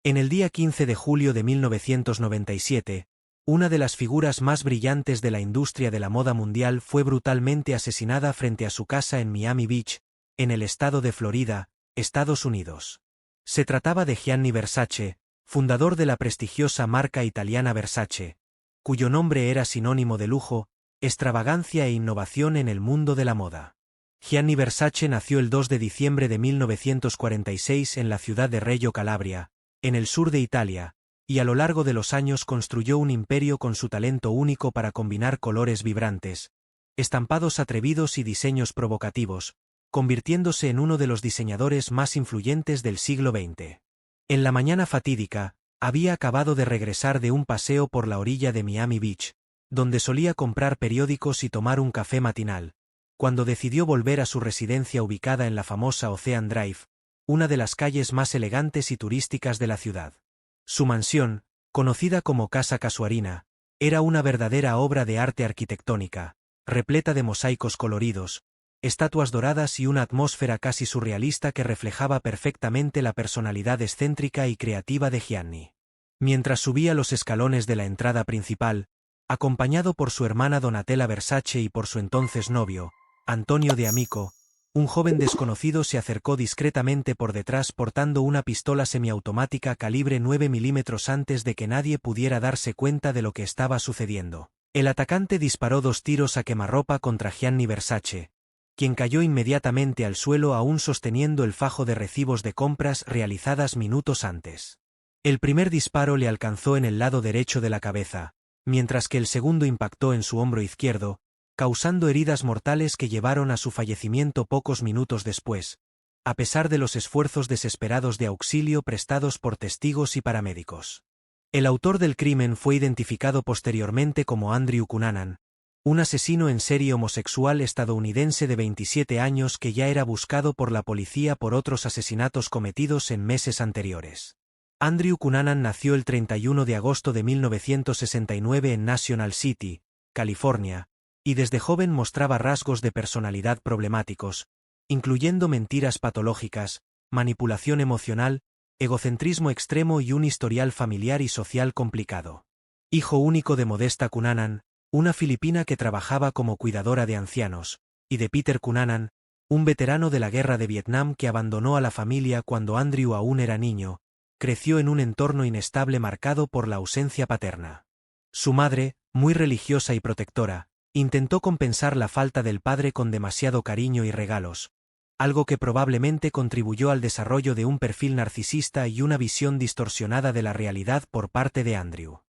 En el día 15 de julio de 1997, una de las figuras más brillantes de la industria de la moda mundial fue brutalmente asesinada frente a su casa en Miami Beach, en el estado de Florida, Estados Unidos. Se trataba de Gianni Versace, fundador de la prestigiosa marca italiana Versace, cuyo nombre era sinónimo de lujo, extravagancia e innovación en el mundo de la moda. Gianni Versace nació el 2 de diciembre de 1946 en la ciudad de Reggio Calabria, en el sur de Italia, y a lo largo de los años construyó un imperio con su talento único para combinar colores vibrantes, estampados atrevidos y diseños provocativos, convirtiéndose en uno de los diseñadores más influyentes del siglo XX. En la mañana fatídica, había acabado de regresar de un paseo por la orilla de Miami Beach, donde solía comprar periódicos y tomar un café matinal, cuando decidió volver a su residencia ubicada en la famosa Ocean Drive, una de las calles más elegantes y turísticas de la ciudad. Su mansión, conocida como Casa Casuarina, era una verdadera obra de arte arquitectónica, repleta de mosaicos coloridos, estatuas doradas y una atmósfera casi surrealista que reflejaba perfectamente la personalidad excéntrica y creativa de Gianni. Mientras subía los escalones de la entrada principal, acompañado por su hermana Donatella Versace y por su entonces novio, Antonio de Amico, un joven desconocido se acercó discretamente por detrás portando una pistola semiautomática calibre 9 milímetros antes de que nadie pudiera darse cuenta de lo que estaba sucediendo. El atacante disparó 2 tiros a quemarropa contra Gianni Versace, quien cayó inmediatamente al suelo aún sosteniendo el fajo de recibos de compras realizadas minutos antes. El primer disparo le alcanzó en el lado derecho de la cabeza, mientras que el segundo impactó en su hombro izquierdo, causando heridas mortales que llevaron a su fallecimiento pocos minutos después, a pesar de los esfuerzos desesperados de auxilio prestados por testigos y paramédicos. El autor del crimen fue identificado posteriormente como Andrew Cunanan, un asesino en serie homosexual estadounidense de 27 años que ya era buscado por la policía por otros asesinatos cometidos en meses anteriores. Andrew Cunanan nació el 31 de agosto de 1969 en National City, California, y desde joven mostraba rasgos de personalidad problemáticos, incluyendo mentiras patológicas, manipulación emocional, egocentrismo extremo y un historial familiar y social complicado. Hijo único de Modesta Cunanan, una filipina que trabajaba como cuidadora de ancianos, y de Peter Cunanan, un veterano de la guerra de Vietnam que abandonó a la familia cuando Andrew aún era niño, creció en un entorno inestable marcado por la ausencia paterna. Su madre, muy religiosa y protectora, intentó compensar la falta del padre con demasiado cariño y regalos, algo que probablemente contribuyó al desarrollo de un perfil narcisista y una visión distorsionada de la realidad por parte de Andrew.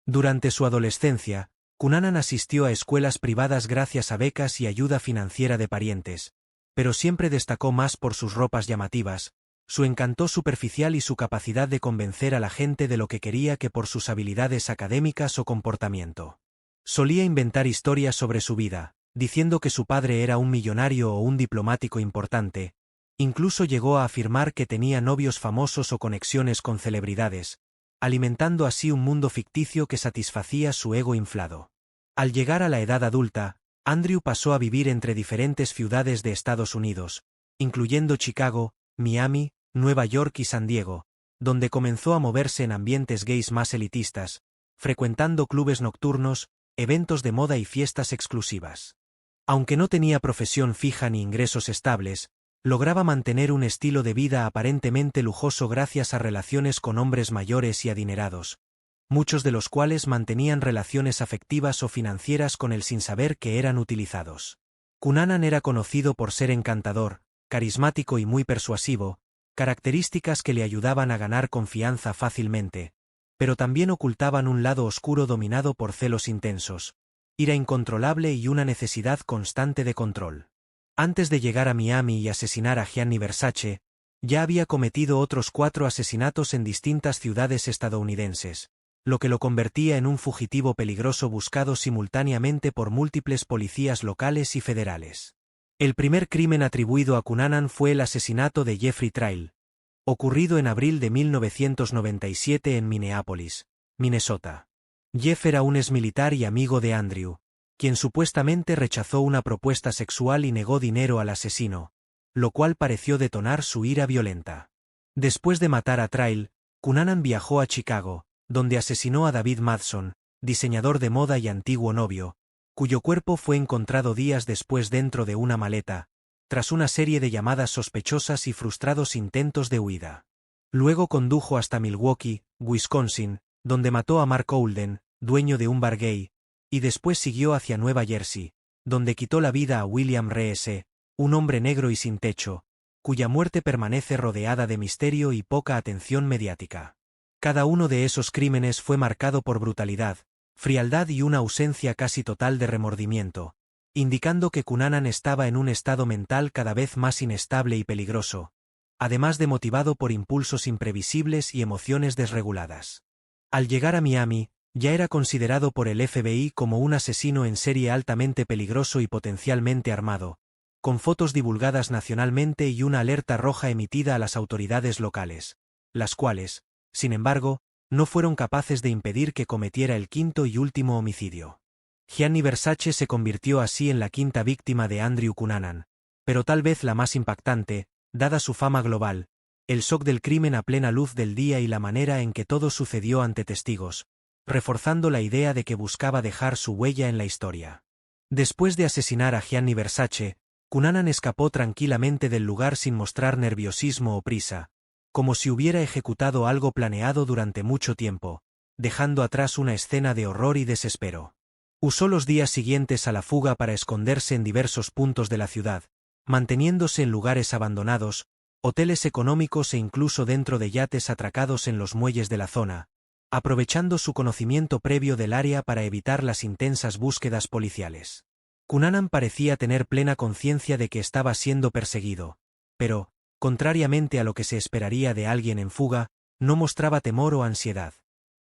Durante su adolescencia, Cunanan asistió a escuelas privadas gracias a becas y ayuda financiera de parientes, pero siempre destacó más por sus ropas llamativas, su encanto superficial y su capacidad de convencer a la gente de lo que quería que por sus habilidades académicas o comportamiento. Solía inventar historias sobre su vida, diciendo que su padre era un millonario o un diplomático importante, incluso llegó a afirmar que tenía novios famosos o conexiones con celebridades, alimentando así un mundo ficticio que satisfacía su ego inflado. Al llegar a la edad adulta, Andrew pasó a vivir entre diferentes ciudades de Estados Unidos, incluyendo Chicago, Miami, Nueva York y San Diego, donde comenzó a moverse en ambientes gays más elitistas, frecuentando clubes nocturnos, eventos de moda y fiestas exclusivas. Aunque no tenía profesión fija ni ingresos estables, lograba mantener un estilo de vida aparentemente lujoso gracias a relaciones con hombres mayores y adinerados, muchos de los cuales mantenían relaciones afectivas o financieras con él sin saber que eran utilizados. Cunanan era conocido por ser encantador, carismático y muy persuasivo, características que le ayudaban a ganar confianza fácilmente, pero también ocultaban un lado oscuro dominado por celos intensos, ira incontrolable y una necesidad constante de control. Antes de llegar a Miami y asesinar a Gianni Versace, ya había cometido otros 4 asesinatos en distintas ciudades estadounidenses, lo que lo convertía en un fugitivo peligroso buscado simultáneamente por múltiples policías locales y federales. El primer crimen atribuido a Cunanan fue el asesinato de Jeffrey Trail, ocurrido en abril de 1997 en Minneapolis, Minnesota. Jeff era un exmilitar y amigo de Andrew, quien supuestamente rechazó una propuesta sexual y negó dinero al asesino, lo cual pareció detonar su ira violenta. Después de matar a Trail, Cunanan viajó a Chicago, donde asesinó a David Madson, diseñador de moda y antiguo novio, cuyo cuerpo fue encontrado días después dentro de una maleta, tras una serie de llamadas sospechosas y frustrados intentos de huida. Luego condujo hasta Milwaukee, Wisconsin, donde mató a Mark Holden, dueño de un bar gay, y después siguió hacia Nueva Jersey, donde quitó la vida a William Reese, un hombre negro y sin techo, cuya muerte permanece rodeada de misterio y poca atención mediática. Cada uno de esos crímenes fue marcado por brutalidad, frialdad y una ausencia casi total de remordimiento, indicando que Cunanan estaba en un estado mental cada vez más inestable y peligroso, además de motivado por impulsos imprevisibles y emociones desreguladas. Al llegar a Miami, ya era considerado por el FBI como un asesino en serie altamente peligroso y potencialmente armado, con fotos divulgadas nacionalmente y una alerta roja emitida a las autoridades locales, las cuales, sin embargo, no fueron capaces de impedir que cometiera el quinto y último homicidio. Gianni Versace se convirtió así en la quinta víctima de Andrew Cunanan, pero tal vez la más impactante, dada su fama global, el shock del crimen a plena luz del día y la manera en que todo sucedió ante testigos, reforzando la idea de que buscaba dejar su huella en la historia. Después de asesinar a Gianni Versace, Cunanan escapó tranquilamente del lugar sin mostrar nerviosismo o prisa, como si hubiera ejecutado algo planeado durante mucho tiempo, dejando atrás una escena de horror y desespero. Usó los días siguientes a la fuga para esconderse en diversos puntos de la ciudad, manteniéndose en lugares abandonados, hoteles económicos e incluso dentro de yates atracados en los muelles de la zona, aprovechando su conocimiento previo del área para evitar las intensas búsquedas policiales. Cunanan parecía tener plena conciencia de que estaba siendo perseguido, pero, contrariamente a lo que se esperaría de alguien en fuga, no mostraba temor o ansiedad.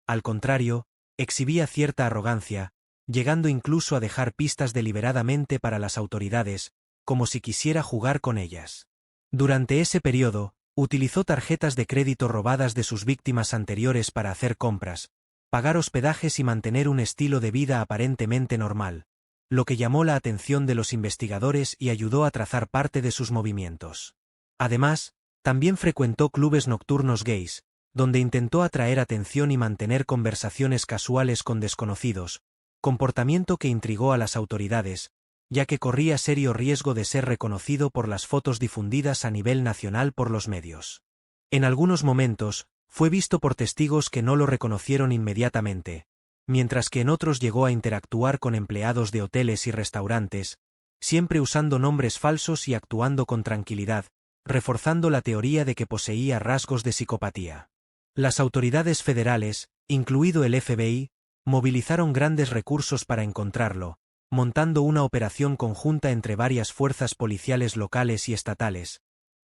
Al contrario, exhibía cierta arrogancia, llegando incluso a dejar pistas deliberadamente para las autoridades, como si quisiera jugar con ellas. Durante ese periodo, utilizó tarjetas de crédito robadas de sus víctimas anteriores para hacer compras, pagar hospedajes y mantener un estilo de vida aparentemente normal, lo que llamó la atención de los investigadores y ayudó a trazar parte de sus movimientos. Además, también frecuentó clubes nocturnos gays, donde intentó atraer atención y mantener conversaciones casuales con desconocidos, comportamiento que intrigó a las autoridades, ya que corría serio riesgo de ser reconocido por las fotos difundidas a nivel nacional por los medios. En algunos momentos, fue visto por testigos que no lo reconocieron inmediatamente, mientras que en otros llegó a interactuar con empleados de hoteles y restaurantes, siempre usando nombres falsos y actuando con tranquilidad, reforzando la teoría de que poseía rasgos de psicopatía. Las autoridades federales, incluido el FBI, movilizaron grandes recursos para encontrarlo, montando una operación conjunta entre varias fuerzas policiales locales y estatales,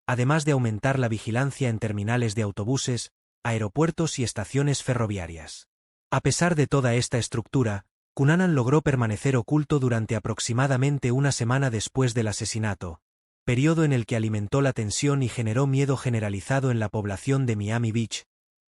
además de aumentar la vigilancia en terminales de autobuses, aeropuertos y estaciones ferroviarias. A pesar de toda esta estructura, Cunanan logró permanecer oculto durante aproximadamente una semana después del asesinato, periodo en el que alimentó la tensión y generó miedo generalizado en la población de Miami Beach,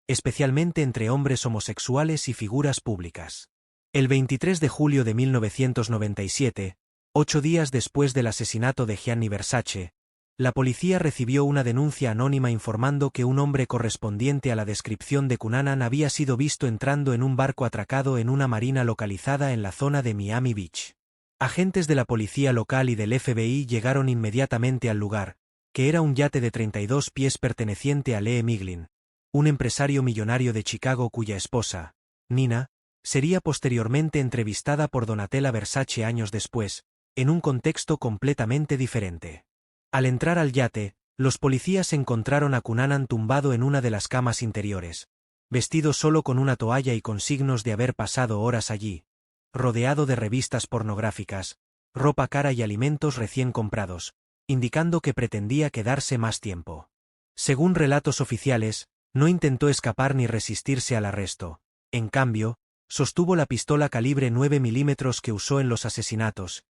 especialmente entre hombres homosexuales y figuras públicas. El 23 de julio de 1997, 8 días después del asesinato de Gianni Versace, la policía recibió una denuncia anónima informando que un hombre correspondiente a la descripción de Cunanan había sido visto entrando en un barco atracado en una marina localizada en la zona de Miami Beach. Agentes de la policía local y del FBI llegaron inmediatamente al lugar, que era un yate de 32 pies perteneciente a Lee Miglin, un empresario millonario de Chicago cuya esposa, Nina, sería posteriormente entrevistada por Donatella Versace años después, en un contexto completamente diferente. Al entrar al yate, los policías encontraron a Cunanan tumbado en una de las camas interiores, vestido solo con una toalla y con signos de haber pasado horas allí, rodeado de revistas pornográficas, ropa cara y alimentos recién comprados, indicando que pretendía quedarse más tiempo. Según relatos oficiales, no intentó escapar ni resistirse al arresto. En cambio, sostuvo la pistola calibre 9 milímetros que usó en los asesinatos.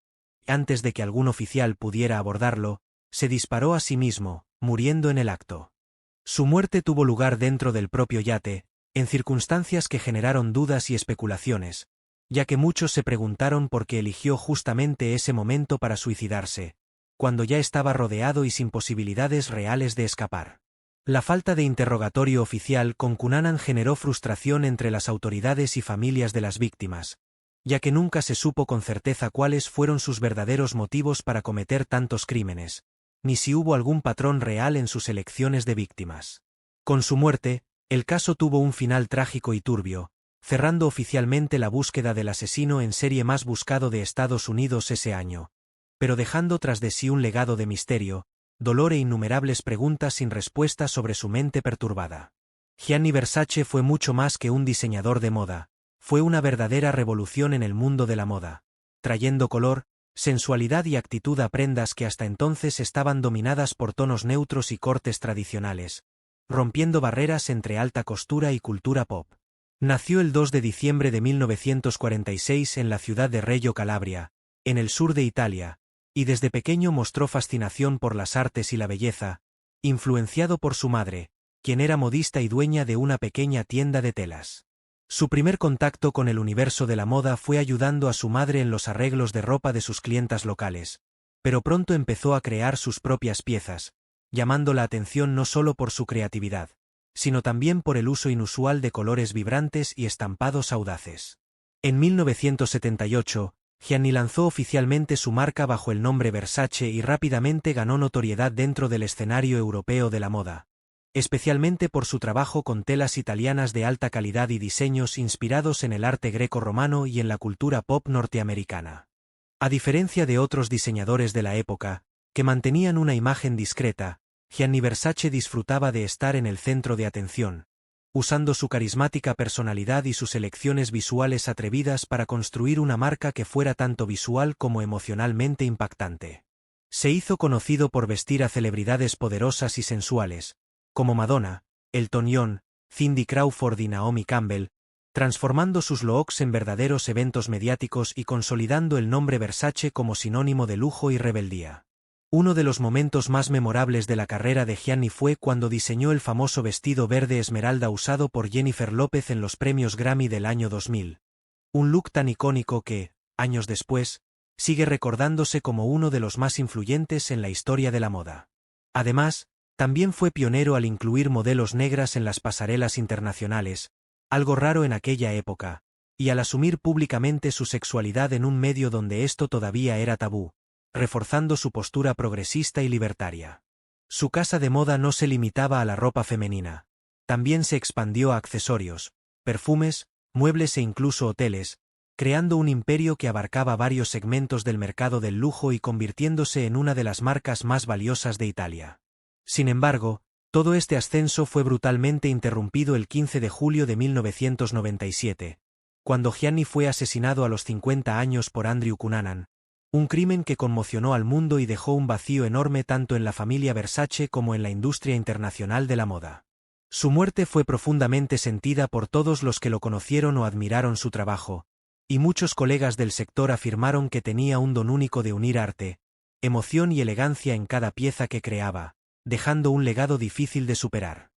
Antes de que algún oficial pudiera abordarlo, se disparó a sí mismo, muriendo en el acto. Su muerte tuvo lugar dentro del propio yate, en circunstancias que generaron dudas y especulaciones, ya que muchos se preguntaron por qué eligió justamente ese momento para suicidarse, cuando ya estaba rodeado y sin posibilidades reales de escapar. La falta de interrogatorio oficial con Cunanan generó frustración entre las autoridades y familias de las víctimas, ya que nunca se supo con certeza cuáles fueron sus verdaderos motivos para cometer tantos crímenes, ni si hubo algún patrón real en sus elecciones de víctimas. Con su muerte, el caso tuvo un final trágico y turbio, cerrando oficialmente la búsqueda del asesino en serie más buscado de Estados Unidos ese año, pero dejando tras de sí un legado de misterio, dolor e innumerables preguntas sin respuesta sobre su mente perturbada. Gianni Versace fue mucho más que un diseñador de moda, fue una verdadera revolución en el mundo de la moda, trayendo color, sensualidad y actitud a prendas que hasta entonces estaban dominadas por tonos neutros y cortes tradicionales, rompiendo barreras entre alta costura y cultura pop. Nació el 2 de diciembre de 1946 en la ciudad de Reggio Calabria, en el sur de Italia, y desde pequeño mostró fascinación por las artes y la belleza, influenciado por su madre, quien era modista y dueña de una pequeña tienda de telas. Su primer contacto con el universo de la moda fue ayudando a su madre en los arreglos de ropa de sus clientas locales, pero pronto empezó a crear sus propias piezas, llamando la atención no solo por su creatividad, sino también por el uso inusual de colores vibrantes y estampados audaces. En 1978, Gianni lanzó oficialmente su marca bajo el nombre Versace y rápidamente ganó notoriedad dentro del escenario europeo de la moda, especialmente por su trabajo con telas italianas de alta calidad y diseños inspirados en el arte greco-romano y en la cultura pop norteamericana. A diferencia de otros diseñadores de la época, que mantenían una imagen discreta, Gianni Versace disfrutaba de estar en el centro de atención, usando su carismática personalidad y sus elecciones visuales atrevidas para construir una marca que fuera tanto visual como emocionalmente impactante. Se hizo conocido por vestir a celebridades poderosas y sensuales, como Madonna, Elton John, Cindy Crawford y Naomi Campbell, transformando sus looks en verdaderos eventos mediáticos y consolidando el nombre Versace como sinónimo de lujo y rebeldía. Uno de los momentos más memorables de la carrera de Gianni fue cuando diseñó el famoso vestido verde esmeralda usado por Jennifer López en los premios Grammy del año 2000. Un look tan icónico que, años después, sigue recordándose como uno de los más influyentes en la historia de la moda. Además, también fue pionero al incluir modelos negras en las pasarelas internacionales, algo raro en aquella época, y al asumir públicamente su sexualidad en un medio donde esto todavía era tabú, reforzando su postura progresista y libertaria. Su casa de moda no se limitaba a la ropa femenina, también se expandió a accesorios, perfumes, muebles e incluso hoteles, creando un imperio que abarcaba varios segmentos del mercado del lujo y convirtiéndose en una de las marcas más valiosas de Italia. Sin embargo, todo este ascenso fue brutalmente interrumpido el 15 de julio de 1997, cuando Gianni fue asesinado a los 50 años por Andrew Cunanan, un crimen que conmocionó al mundo y dejó un vacío enorme tanto en la familia Versace como en la industria internacional de la moda. Su muerte fue profundamente sentida por todos los que lo conocieron o admiraron su trabajo, y muchos colegas del sector afirmaron que tenía un don único de unir arte, emoción y elegancia en cada pieza que creaba, dejando un legado difícil de superar.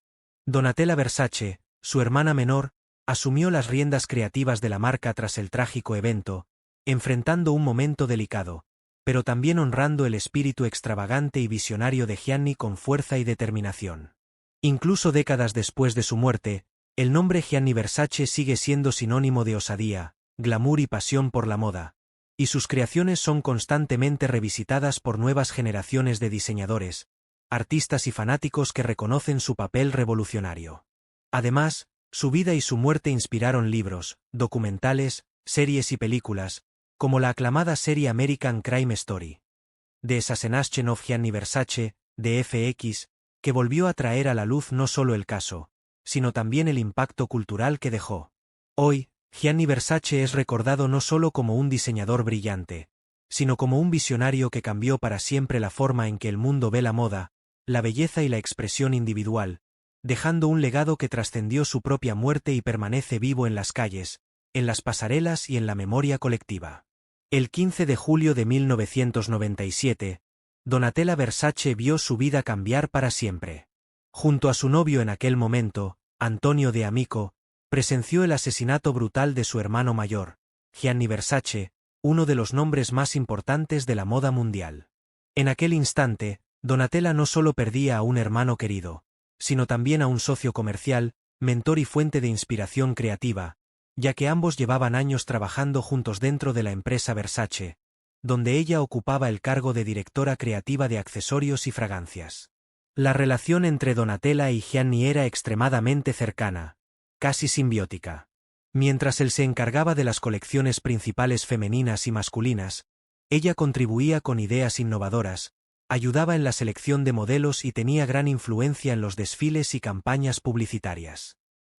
Donatella Versace, su hermana menor, asumió las riendas creativas de la marca tras el trágico evento, enfrentando un momento delicado, pero también honrando el espíritu extravagante y visionario de Gianni con fuerza y determinación. Incluso décadas después de su muerte, el nombre Gianni Versace sigue siendo sinónimo de osadía, glamour y pasión por la moda, y sus creaciones son constantemente revisitadas por nuevas generaciones de diseñadores, artistas y fanáticos que reconocen su papel revolucionario. Además, su vida y su muerte inspiraron libros, documentales, series y películas, como la aclamada serie American Crime Story, The Assassination of Gianni Versace, de FX, que volvió a traer a la luz no solo el caso, sino también el impacto cultural que dejó. Hoy, Gianni Versace es recordado no solo como un diseñador brillante, sino como un visionario que cambió para siempre la forma en que el mundo ve la moda, la belleza y la expresión individual, dejando un legado que trascendió su propia muerte y permanece vivo en las calles, en las pasarelas y en la memoria colectiva. El 15 de julio de 1997, Donatella Versace vio su vida cambiar para siempre. Junto a su novio en aquel momento, Antonio de Amico, presenció el asesinato brutal de su hermano mayor, Gianni Versace, uno de los nombres más importantes de la moda mundial. En aquel instante, Donatella no solo perdía a un hermano querido, sino también a un socio comercial, mentor y fuente de inspiración creativa, ya que ambos llevaban años trabajando juntos dentro de la empresa Versace, donde ella ocupaba el cargo de directora creativa de accesorios y fragancias. La relación entre Donatella y Gianni era extremadamente cercana, casi simbiótica. Mientras él se encargaba de las colecciones principales femeninas y masculinas, ella contribuía con ideas innovadoras, ayudaba en la selección de modelos y tenía gran influencia en los desfiles y campañas publicitarias.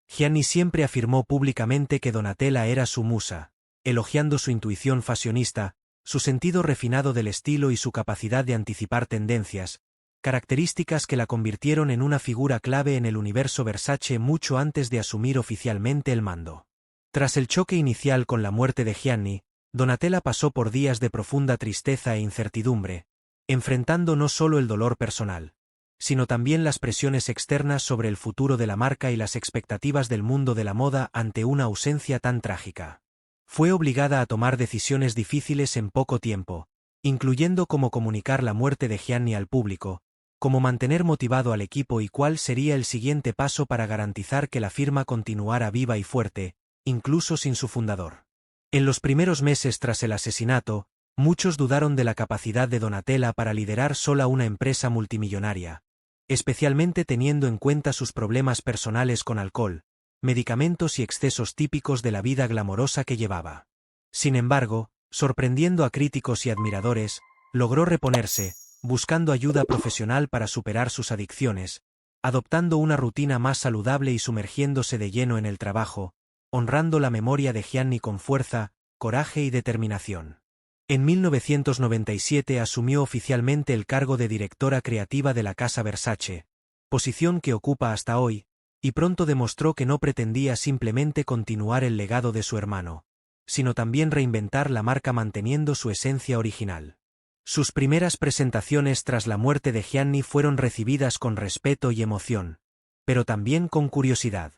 Gianni siempre afirmó públicamente que Donatella era su musa, elogiando su intuición fashionista, su sentido refinado del estilo y su capacidad de anticipar tendencias, características que la convirtieron en una figura clave en el universo Versace mucho antes de asumir oficialmente el mando. Tras el choque inicial con la muerte de Gianni, Donatella pasó por días de profunda tristeza e incertidumbre, enfrentando no solo el dolor personal, sino también las presiones externas sobre el futuro de la marca y las expectativas del mundo de la moda ante una ausencia tan trágica. Fue obligada a tomar decisiones difíciles en poco tiempo, incluyendo cómo comunicar la muerte de Gianni al público, cómo mantener motivado al equipo y cuál sería el siguiente paso para garantizar que la firma continuara viva y fuerte, incluso sin su fundador. En los primeros meses tras el asesinato, muchos dudaron de la capacidad de Donatella para liderar sola una empresa multimillonaria, especialmente teniendo en cuenta sus problemas personales con alcohol, medicamentos y excesos típicos de la vida glamorosa que llevaba. Sin embargo, sorprendiendo a críticos y admiradores, logró reponerse, buscando ayuda profesional para superar sus adicciones, adoptando una rutina más saludable y sumergiéndose de lleno en el trabajo, honrando la memoria de Gianni con fuerza, coraje y determinación. En 1997 asumió oficialmente el cargo de directora creativa de la casa Versace, posición que ocupa hasta hoy, y pronto demostró que no pretendía simplemente continuar el legado de su hermano, sino también reinventar la marca manteniendo su esencia original. Sus primeras presentaciones tras la muerte de Gianni fueron recibidas con respeto y emoción, pero también con curiosidad.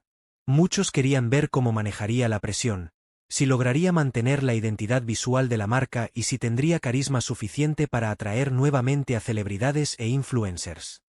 Muchos querían ver cómo manejaría la presión, si lograría mantener la identidad visual de la marca y si tendría carisma suficiente para atraer nuevamente a celebridades e influencers.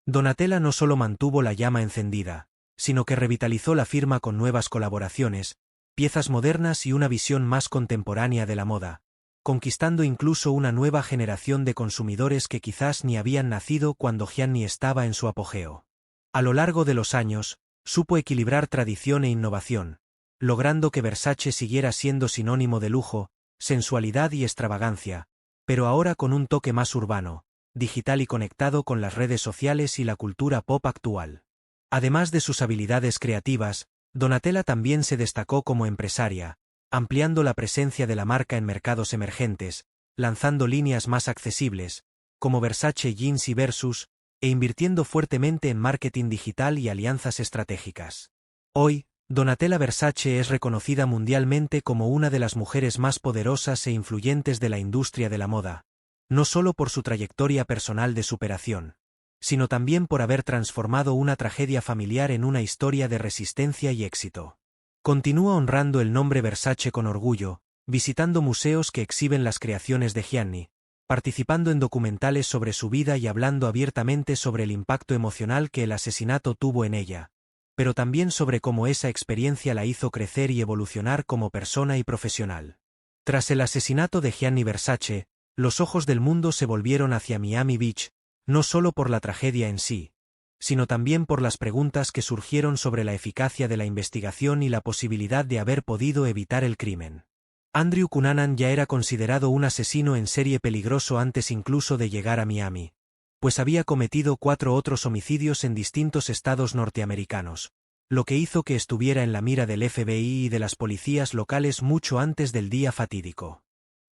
Donatella no solo mantuvo la llama encendida, sino que revitalizó la firma con nuevas colaboraciones, piezas modernas y una visión más contemporánea de la moda, conquistando incluso una nueva generación de consumidores que quizás ni habían nacido cuando Gianni estaba en su apogeo. A lo largo de los años, supo equilibrar tradición e innovación, logrando que Versace siguiera siendo sinónimo de lujo, sensualidad y extravagancia, pero ahora con un toque más urbano, digital y conectado con las redes sociales y la cultura pop actual. Además de sus habilidades creativas, Donatella también se destacó como empresaria, ampliando la presencia de la marca en mercados emergentes, lanzando líneas más accesibles, como Versace Jeans y Versus, e invirtiendo fuertemente en marketing digital y alianzas estratégicas. Hoy, Donatella Versace es reconocida mundialmente como una de las mujeres más poderosas e influyentes de la industria de la moda, no solo por su trayectoria personal de superación, sino también por haber transformado una tragedia familiar en una historia de resistencia y éxito. Continúa honrando el nombre Versace con orgullo, visitando museos que exhiben las creaciones de Gianni, participando en documentales sobre su vida y hablando abiertamente sobre el impacto emocional que el asesinato tuvo en ella, pero también sobre cómo esa experiencia la hizo crecer y evolucionar como persona y profesional. Tras el asesinato de Gianni Versace, los ojos del mundo se volvieron hacia Miami Beach, no solo por la tragedia en sí, sino también por las preguntas que surgieron sobre la eficacia de la investigación y la posibilidad de haber podido evitar el crimen. Andrew Cunanan ya era considerado un asesino en serie peligroso antes incluso de llegar a Miami, pues había cometido 4 otros homicidios en distintos estados norteamericanos, lo que hizo que estuviera en la mira del FBI y de las policías locales mucho antes del día fatídico.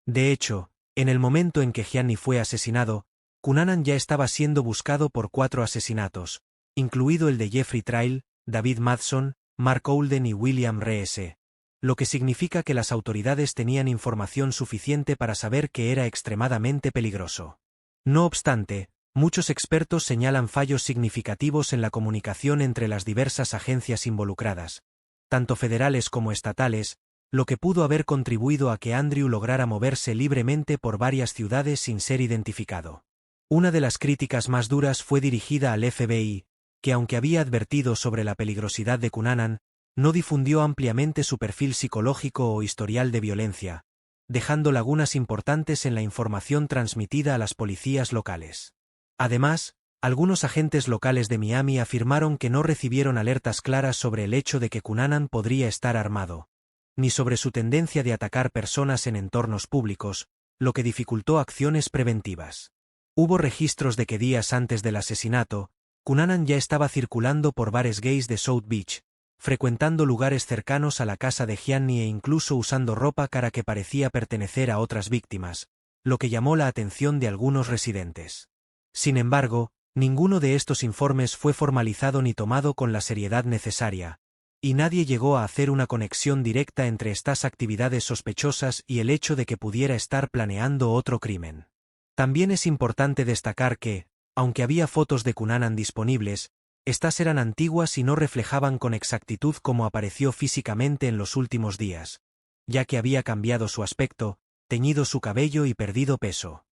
De hecho, en el momento en que Gianni fue asesinado, Cunanan ya estaba siendo buscado por 4 asesinatos, incluido el de Jeffrey Trail, David Madson, Mark Holden y William Reese, lo que significa que las autoridades tenían información suficiente para saber que era extremadamente peligroso. No obstante, muchos expertos señalan fallos significativos en la comunicación entre las diversas agencias involucradas, tanto federales como estatales, lo que pudo haber contribuido a que Andrew lograra moverse libremente por varias ciudades sin ser identificado. Una de las críticas más duras fue dirigida al FBI, que aunque había advertido sobre la peligrosidad de Cunanan, no difundió ampliamente su perfil psicológico o historial de violencia, dejando lagunas importantes en la información transmitida a las policías locales. Además, algunos agentes locales de Miami afirmaron que no recibieron alertas claras sobre el hecho de que Cunanan podría estar armado, ni sobre su tendencia de atacar personas en entornos públicos, lo que dificultó acciones preventivas. Hubo registros de que días antes del asesinato, Cunanan ya estaba circulando por bares gays de South Beach, frecuentando lugares cercanos a la casa de Gianni e incluso usando ropa cara que parecía pertenecer a otras víctimas, lo que llamó la atención de algunos residentes. Sin embargo, ninguno de estos informes fue formalizado ni tomado con la seriedad necesaria, y nadie llegó a hacer una conexión directa entre estas actividades sospechosas y el hecho de que pudiera estar planeando otro crimen. También es importante destacar que, aunque había fotos de Cunanan disponibles, estas eran antiguas y no reflejaban con exactitud cómo apareció físicamente en los últimos días, ya que había cambiado su aspecto, teñido su cabello y perdido peso.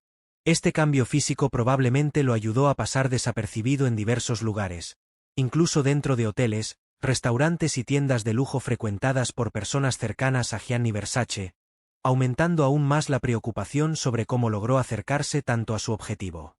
Este cambio físico probablemente lo ayudó a pasar desapercibido en diversos lugares, incluso dentro de hoteles, restaurantes y tiendas de lujo frecuentadas por personas cercanas a Gianni Versace, aumentando aún más la preocupación sobre cómo logró acercarse tanto a su objetivo.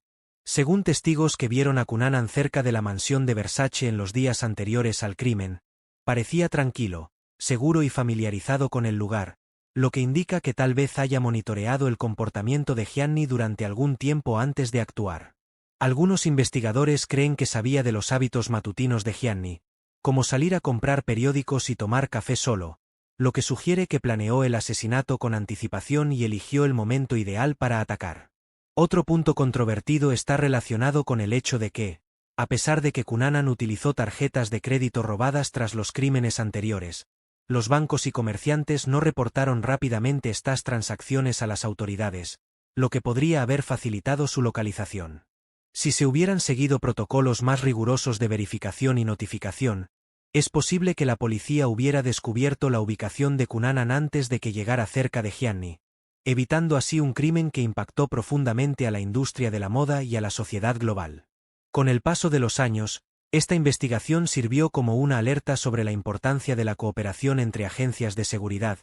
Según testigos que vieron a Cunanan cerca de la mansión de Versace en los días anteriores al crimen, parecía tranquilo, seguro y familiarizado con el lugar, lo que indica que tal vez haya monitoreado el comportamiento de Gianni durante algún tiempo antes de actuar. Algunos investigadores creen que sabía de los hábitos matutinos de Gianni, como salir a comprar periódicos y tomar café solo, lo que sugiere que planeó el asesinato con anticipación y eligió el momento ideal para atacar. Otro punto controvertido está relacionado con el hecho de que, a pesar de que Cunanan utilizó tarjetas de crédito robadas tras los crímenes anteriores, los bancos y comerciantes no reportaron rápidamente estas transacciones a las autoridades, lo que podría haber facilitado su localización. Si se hubieran seguido protocolos más rigurosos de verificación y notificación, es posible que la policía hubiera descubierto la ubicación de Cunanan antes de que llegara cerca de Gianni, evitando así un crimen que impactó profundamente a la industria de la moda y a la sociedad global. Con el paso de los años, esta investigación sirvió como una alerta sobre la importancia de la cooperación entre agencias de seguridad,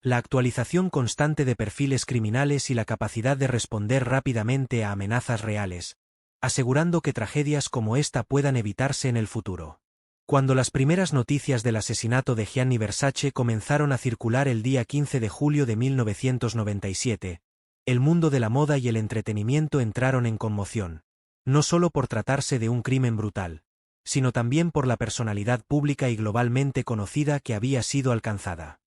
la actualización constante de perfiles criminales y la capacidad de responder rápidamente a amenazas reales, asegurando que tragedias como esta puedan evitarse en el futuro. Cuando las primeras noticias del asesinato de Gianni Versace comenzaron a circular el día 15 de julio de 1997, el mundo de la moda y el entretenimiento entraron en conmoción, no solo por tratarse de un crimen brutal, sino también por la personalidad pública y globalmente conocida que había sido alcanzada.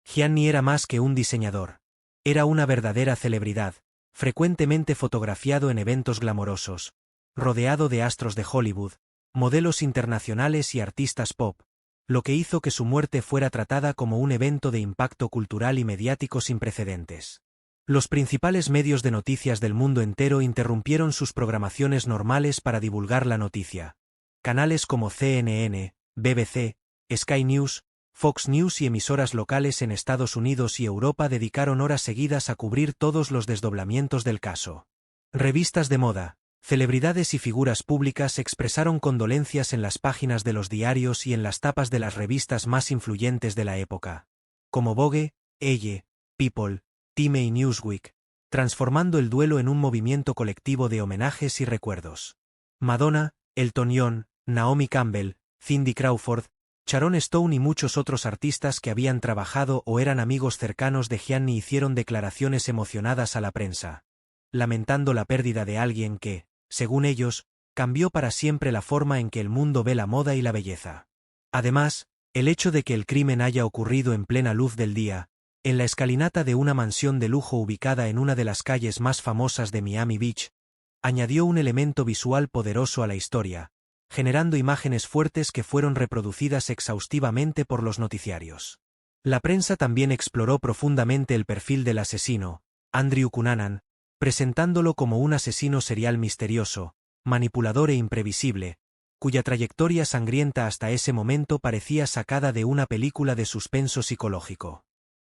Gianni era más que un diseñador, era una verdadera celebridad, frecuentemente fotografiado en eventos glamorosos, rodeado de astros de Hollywood, modelos internacionales y artistas pop, lo que hizo que su muerte fuera tratada como un evento de impacto cultural y mediático sin precedentes. Los principales medios de noticias del mundo entero interrumpieron sus programaciones normales para divulgar la noticia. Canales como CNN, BBC, Sky News, Fox News y emisoras locales en Estados Unidos y Europa dedicaron horas seguidas a cubrir todos los desdoblamientos del caso. Revistas de moda, celebridades y figuras públicas expresaron condolencias en las páginas de los diarios y en las tapas de las revistas más influyentes de la época, como Vogue, Elle, People, Time y Newsweek, transformando el duelo en un movimiento colectivo de homenajes y recuerdos. Madonna, Elton John, Naomi Campbell, Cindy Crawford, Sharon Stone y muchos otros artistas que habían trabajado o eran amigos cercanos de Gianni hicieron declaraciones emocionadas a la prensa, lamentando la pérdida de alguien que, según ellos, cambió para siempre la forma en que el mundo ve la moda y la belleza. Además, el hecho de que el crimen haya ocurrido en plena luz del día, en la escalinata de una mansión de lujo ubicada en una de las calles más famosas de Miami Beach, añadió un elemento visual poderoso a la historia, generando imágenes fuertes que fueron reproducidas exhaustivamente por los noticiarios. La prensa también exploró profundamente el perfil del asesino, Andrew Cunanan, presentándolo como un asesino serial misterioso, manipulador e imprevisible, cuya trayectoria sangrienta hasta ese momento parecía sacada de una película de suspenso psicológico.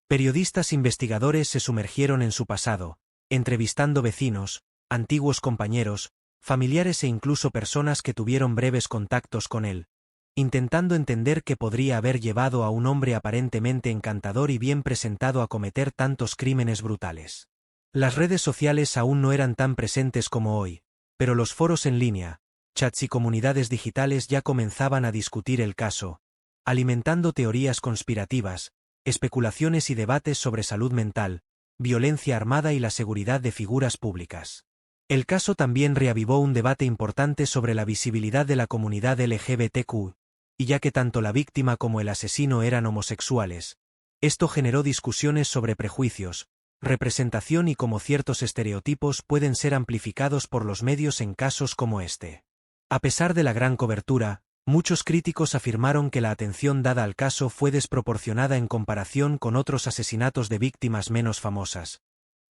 Periodistas investigadores se sumergieron en su pasado, entrevistando vecinos, antiguos compañeros, familiares e incluso personas que tuvieron breves contactos con él, intentando entender qué podría haber llevado a un hombre aparentemente encantador y bien presentado a cometer tantos crímenes brutales. Las redes sociales aún no eran tan presentes como hoy, pero los foros en línea, chats y comunidades digitales ya comenzaban a discutir el caso, alimentando teorías conspirativas, especulaciones y debates sobre salud mental, violencia armada y la seguridad de figuras públicas. El caso también reavivó un debate importante sobre la visibilidad de la comunidad LGBTQ, y ya que tanto la víctima como el asesino eran homosexuales, esto generó discusiones sobre prejuicios, representación y cómo ciertos estereotipos pueden ser amplificados por los medios en casos como este. A pesar de la gran cobertura, muchos críticos afirmaron que la atención dada al caso fue desproporcionada en comparación con otros asesinatos de víctimas menos famosas,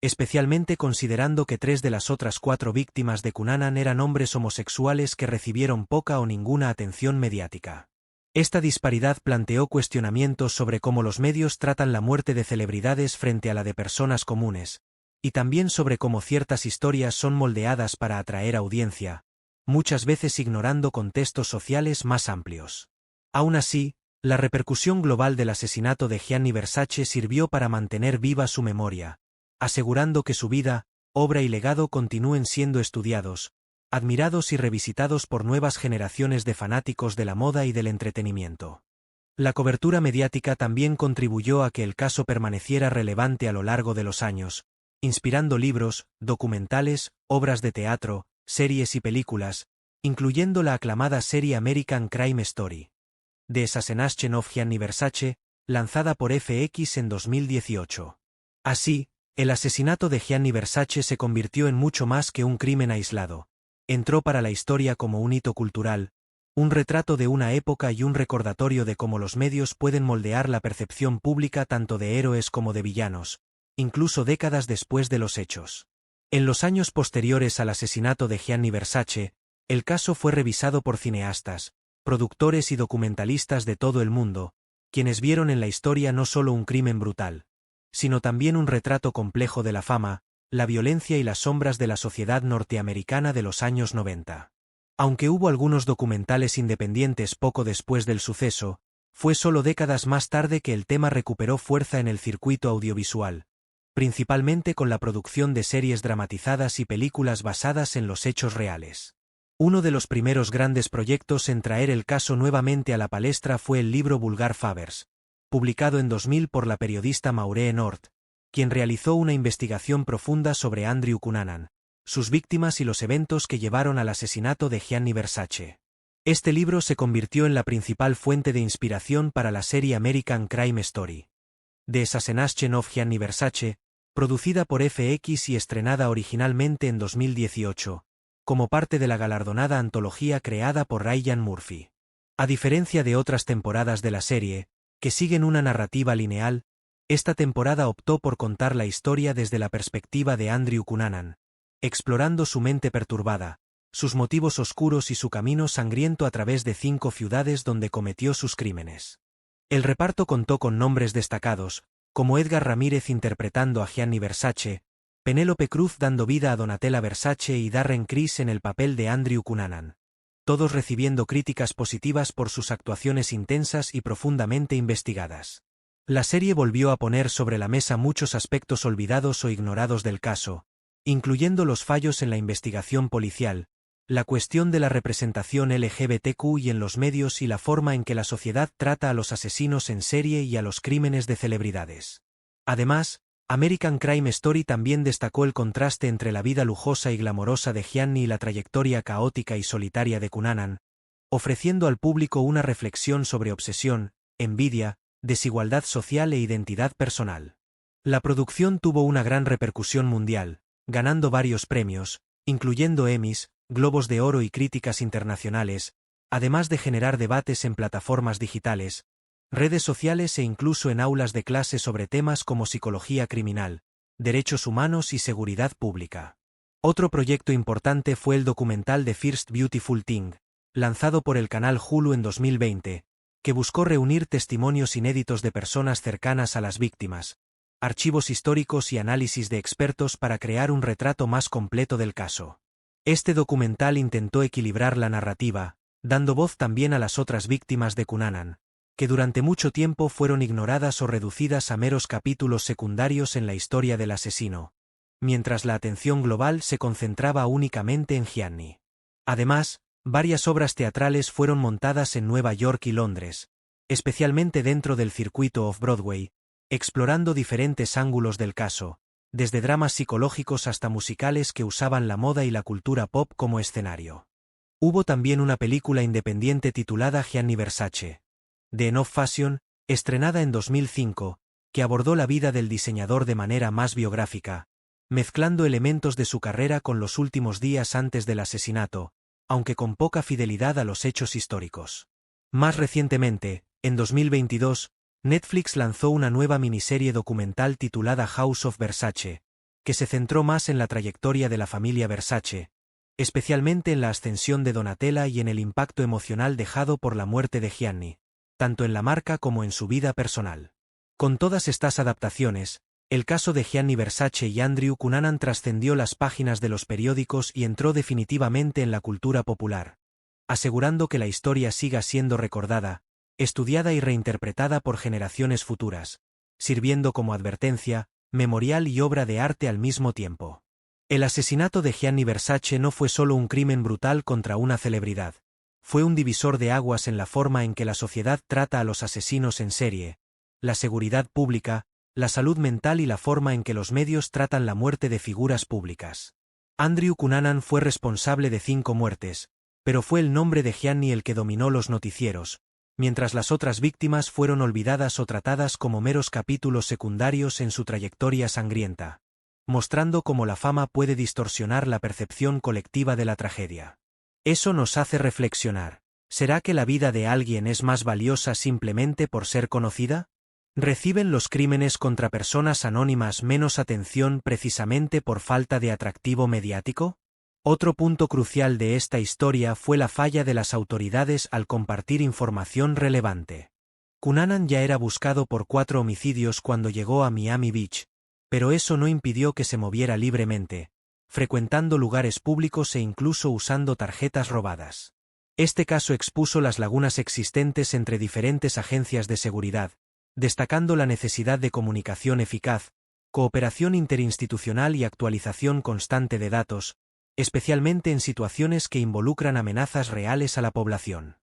especialmente considerando que 3 de las otras 4 víctimas de Cunanan eran hombres homosexuales que recibieron poca o ninguna atención mediática. Esta disparidad planteó cuestionamientos sobre cómo los medios tratan la muerte de celebridades frente a la de personas comunes, y también sobre cómo ciertas historias son moldeadas para atraer audiencia, muchas veces ignorando contextos sociales más amplios. Aún así, la repercusión global del asesinato de Gianni Versace sirvió para mantener viva su memoria, asegurando que su vida, obra y legado continúen siendo estudiados, admirados y revisitados por nuevas generaciones de fanáticos de la moda y del entretenimiento. La cobertura mediática también contribuyó a que el caso permaneciera relevante a lo largo de los años, inspirando libros, documentales, obras de teatro, series y películas, incluyendo la aclamada serie American Crime Story. The Assassination of Gianni Versace, lanzada por FX en 2018. Así, el asesinato de Gianni Versace se convirtió en mucho más que un crimen aislado. Entró para la historia como un hito cultural, un retrato de una época y un recordatorio de cómo los medios pueden moldear la percepción pública tanto de héroes como de villanos, incluso décadas después de los hechos. En los años posteriores al asesinato de Gianni Versace, el caso fue revisado por cineastas, productores y documentalistas de todo el mundo, quienes vieron en la historia no solo un crimen brutal, sino también un retrato complejo de la fama, la violencia y las sombras de la sociedad norteamericana de los años 90. Aunque hubo algunos documentales independientes poco después del suceso, fue solo décadas más tarde que el tema recuperó fuerza en el circuito audiovisual, principalmente con la producción de series dramatizadas y películas basadas en los hechos reales. Uno de los primeros grandes proyectos en traer el caso nuevamente a la palestra fue el libro Vulgar Favors, publicado en 2000 por la periodista Maureen Nord, quien realizó una investigación profunda sobre Andrew Cunanan, sus víctimas y los eventos que llevaron al asesinato de Gianni Versace. Este libro se convirtió en la principal fuente de inspiración para la serie American Crime Story. The Assassination of Gianni Versace, producida por FX y estrenada originalmente en 2018, como parte de la galardonada antología creada por Ryan Murphy. A diferencia de otras temporadas de la serie, que siguen una narrativa lineal, esta temporada optó por contar la historia desde la perspectiva de Andrew Cunanan, explorando su mente perturbada, sus motivos oscuros y su camino sangriento a través de 5 ciudades donde cometió sus crímenes. El reparto contó con nombres destacados, como Edgar Ramírez interpretando a Gianni Versace, Penélope Cruz dando vida a Donatella Versace y Darren Criss en el papel de Andrew Cunanan, todos recibiendo críticas positivas por sus actuaciones intensas y profundamente investigadas. La serie volvió a poner sobre la mesa muchos aspectos olvidados o ignorados del caso, incluyendo los fallos en la investigación policial, la cuestión de la representación LGBTQ y en los medios y la forma en que la sociedad trata a los asesinos en serie y a los crímenes de celebridades. Además, American Crime Story también destacó el contraste entre la vida lujosa y glamorosa de Gianni y la trayectoria caótica y solitaria de Cunanan, ofreciendo al público una reflexión sobre obsesión, envidia, desigualdad social e identidad personal. La producción tuvo una gran repercusión mundial, ganando varios premios, incluyendo Emmys, Globos de Oro y críticas internacionales, además de generar debates en plataformas digitales, redes sociales e incluso en aulas de clase sobre temas como psicología criminal, derechos humanos y seguridad pública. Otro proyecto importante fue el documental The First Beautiful Thing, lanzado por el canal Hulu en 2020, que buscó reunir testimonios inéditos de personas cercanas a las víctimas, archivos históricos y análisis de expertos para crear un retrato más completo del caso. Este documental intentó equilibrar la narrativa, dando voz también a las otras víctimas de Cunanan, que durante mucho tiempo fueron ignoradas o reducidas a meros capítulos secundarios en la historia del asesino, mientras la atención global se concentraba únicamente en Gianni. Además, varias obras teatrales fueron montadas en Nueva York y Londres, especialmente dentro del circuito off-Broadway, explorando diferentes ángulos del caso, desde dramas psicológicos hasta musicales que usaban la moda y la cultura pop como escenario. Hubo también una película independiente titulada Gianni Versace, The Enough Fashion, estrenada en 2005, que abordó la vida del diseñador de manera más biográfica, mezclando elementos de su carrera con los últimos días antes del asesinato, aunque con poca fidelidad a los hechos históricos. Más recientemente, en 2022, Netflix lanzó una nueva miniserie documental titulada House of Versace, que se centró más en la trayectoria de la familia Versace, especialmente en la ascensión de Donatella y en el impacto emocional dejado por la muerte de Gianni, tanto en la marca como en su vida personal. Con todas estas adaptaciones, el caso de Gianni Versace y Andrew Cunanan trascendió las páginas de los periódicos y entró definitivamente en la cultura popular, asegurando que la historia siga siendo recordada, estudiada y reinterpretada por generaciones futuras, sirviendo como advertencia, memorial y obra de arte al mismo tiempo. El asesinato de Gianni Versace no fue solo un crimen brutal contra una celebridad, fue un divisor de aguas en la forma en que la sociedad trata a los asesinos en serie, la seguridad pública, la salud mental y la forma en que los medios tratan la muerte de figuras públicas. Andrew Cunanan fue responsable de 5 muertes, pero fue el nombre de Gianni el que dominó los noticieros, mientras las otras víctimas fueron olvidadas o tratadas como meros capítulos secundarios en su trayectoria sangrienta, mostrando cómo la fama puede distorsionar la percepción colectiva de la tragedia. Eso nos hace reflexionar. ¿Será que la vida de alguien es más valiosa simplemente por ser conocida? ¿Reciben los crímenes contra personas anónimas menos atención precisamente por falta de atractivo mediático? Otro punto crucial de esta historia fue la falla de las autoridades al compartir información relevante. Cunanan ya era buscado por 4 homicidios cuando llegó a Miami Beach, pero eso no impidió que se moviera libremente, frecuentando lugares públicos e incluso usando tarjetas robadas. Este caso expuso las lagunas existentes entre diferentes agencias de seguridad, destacando la necesidad de comunicación eficaz, cooperación interinstitucional y actualización constante de datos, especialmente en situaciones que involucran amenazas reales a la población.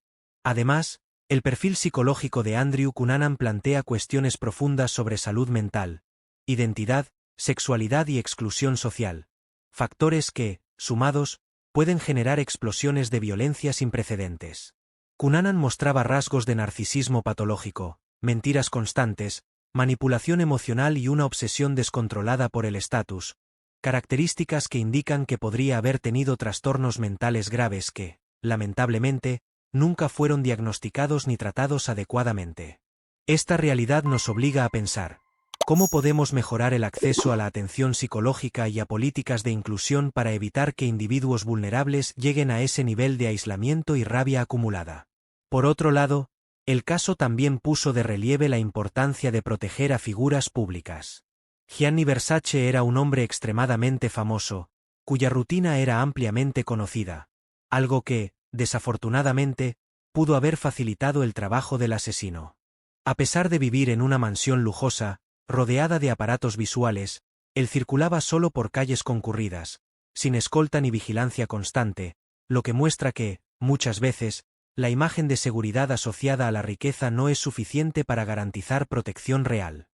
Además, el perfil psicológico de Andrew Cunanan plantea cuestiones profundas sobre salud mental, identidad, sexualidad y exclusión social, factores que, sumados, pueden generar explosiones de violencia sin precedentes. Cunanan mostraba rasgos de narcisismo patológico, mentiras constantes, manipulación emocional y una obsesión descontrolada por el estatus, características que indican que podría haber tenido trastornos mentales graves que, lamentablemente, nunca fueron diagnosticados ni tratados adecuadamente. Esta realidad nos obliga a pensar, ¿cómo podemos mejorar el acceso a la atención psicológica y a políticas de inclusión para evitar que individuos vulnerables lleguen a ese nivel de aislamiento y rabia acumulada? Por otro lado, el caso también puso de relieve la importancia de proteger a figuras públicas. Gianni Versace era un hombre extremadamente famoso, cuya rutina era ampliamente conocida, algo que, desafortunadamente, pudo haber facilitado el trabajo del asesino. A pesar de vivir en una mansión lujosa, rodeada de aparatos visuales, él circulaba solo por calles concurridas, sin escolta ni vigilancia constante, lo que muestra que, muchas veces, la imagen de seguridad asociada a la riqueza no es suficiente para garantizar protección real.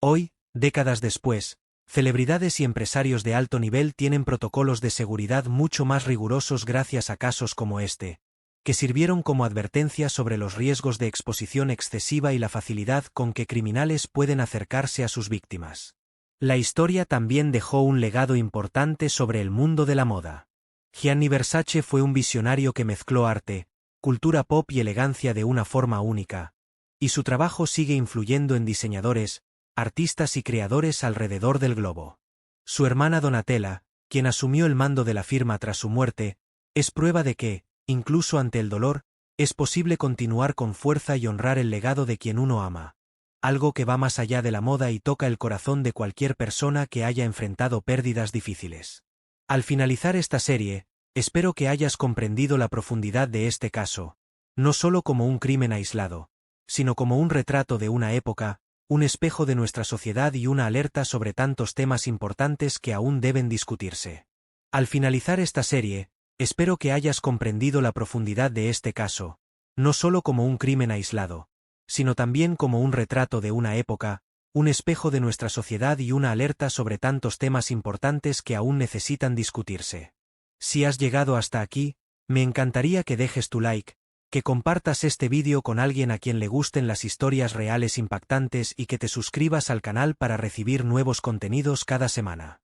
Hoy, décadas después, celebridades y empresarios de alto nivel tienen protocolos de seguridad mucho más rigurosos gracias a casos como este, que sirvieron como advertencia sobre los riesgos de exposición excesiva y la facilidad con que criminales pueden acercarse a sus víctimas. La historia también dejó un legado importante sobre el mundo de la moda. Gianni Versace fue un visionario que mezcló arte, cultura pop y elegancia de una forma única, y su trabajo sigue influyendo en diseñadores, artistas y creadores alrededor del globo. Su hermana Donatella, quien asumió el mando de la firma tras su muerte, es prueba de que, incluso ante el dolor, es posible continuar con fuerza y honrar el legado de quien uno ama, algo que va más allá de la moda y toca el corazón de cualquier persona que haya enfrentado pérdidas difíciles. Al finalizar esta serie, Espero que hayas comprendido la profundidad de este caso, no solo como un crimen aislado, sino como un retrato de una época, un espejo de nuestra sociedad y una alerta sobre tantos temas importantes que aún deben discutirse. Al finalizar esta serie, espero que hayas comprendido la profundidad de este caso, no solo como un crimen aislado, sino también como un retrato de una época, un espejo de nuestra sociedad y una alerta sobre tantos temas importantes que aún necesitan discutirse. Si has llegado hasta aquí, me encantaría que dejes tu like, que compartas este vídeo con alguien a quien le gusten las historias reales impactantes y que te suscribas al canal para recibir nuevos contenidos cada semana.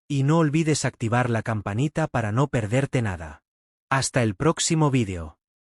Y no olvides activar la campanita para no perderte nada. Hasta el próximo vídeo.